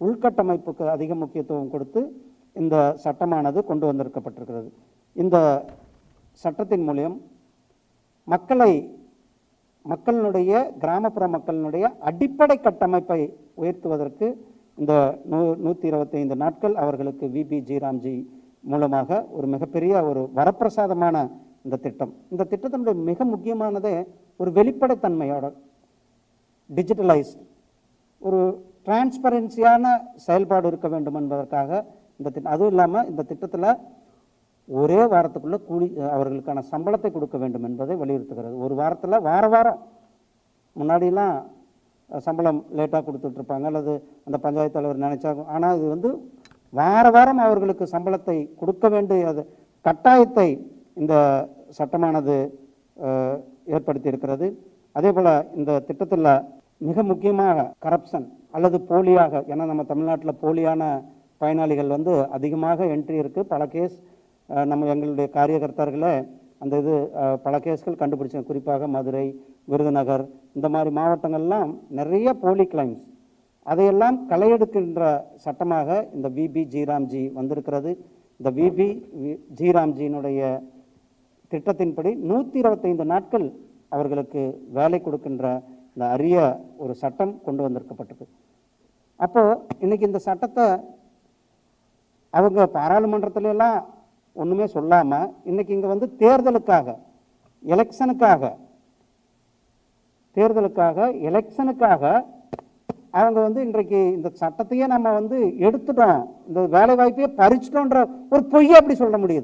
உள்கட்டமைப்புக்கு அதிக முக்கியத்துவம் கொடுத்து இந்த சட்டமானது கொண்டு வந்திருக்கப்பட்டிருக்கிறது. இந்த சட்டத்தின் மூலம் மக்களுடைய கிராமப்புற மக்களினுடைய அடிப்படை கட்டமைப்பை உயர்த்துவதற்கு இந்த 125 நாட்கள் அவர்களுக்கு விபி ஜீராம்ஜி மூலமாக ஒரு மிகப்பெரிய ஒரு வரப்பிரசாதமான இந்த திட்டம். இந்த திட்டத்தினுடைய மிக முக்கியமானதே ஒரு வெளிப்படைத்தன்மையோட டிஜிட்டலைஸ்ட் ஒரு டிரான்ஸ்பரன்சியான செயல்பாடு இருக்க வேண்டும் என்பதற்காக இந்த திட்டம். அதுவும் இல்லாமல் இந்த திட்டத்தில் ஒரே வாரத்துக்குள்ளே அவர்களுக்கான சம்பளத்தை கொடுக்க வேண்டும் என்பதை வலியுறுத்துகிறது. ஒரு வாரத்தில் வாரம் முன்னாடிலாம் சம்பளம் லேட்டாக கொடுத்துட்ருப்பாங்க அல்லது அந்த பஞ்சாயத்து தலைவர் நினைச்சா. ஆனால் இது வந்து வாரம் அவர்களுக்கு சம்பளத்தை கொடுக்க வேண்டிய கட்டாயத்தை இந்த சட்டமானது ஏற்படுத்தி இருக்கிறது. அதே போல் இந்த திட்டத்தில் மிக முக்கியமாக கரப்ஷன் அல்லது போலியாக, ஏன்னா நம்ம தமிழ்நாட்டில் போலியான பயனாளிகள் வந்து அதிகமாக என்ட்ரி இருக்குது. பல கேஸ் எங்களுடைய காரியகர்த்தார்களே அந்த பல கேஸ்கள் கண்டுபிடிச்சோம். குறிப்பாக மதுரை, விருதுநகர் இந்த மாதிரி மாவட்டங்கள்லாம் நிறைய போலி கிளைம்ஸ். அதையெல்லாம் களையெடுக்கின்ற சட்டமாக இந்த விபி ஜீராம்ஜி வந்திருக்கிறது. இந்த விபி ஜீராம்ஜியினுடைய திட்டத்தின்படி 125 நாட்கள் அவர்களுக்கு வேலை கொடுக்கின்ற இந்த அரிய ஒரு சட்டம் கொண்டு வந்திருக்கப்பட்டது. அப்போது இன்னைக்கு இந்த சட்டத்தை அவங்க பாராளுமன்றத்திலெல்லாம் ஒன்றுமே சொல்லாமல் இன்னைக்கு இங்கே வந்து தேர்தலுக்காக எலெக்ஷனுக்காக அவங்க வந்து இன்றைக்கு இந்த சட்டத்தையே நம்ம வந்து எடுத்துட்டோம், இந்த வேலை வாய்ப்பையே பறிச்சிட்டோன்ற ஒரு பொய்யை அப்படி சொல்ல முடியுது.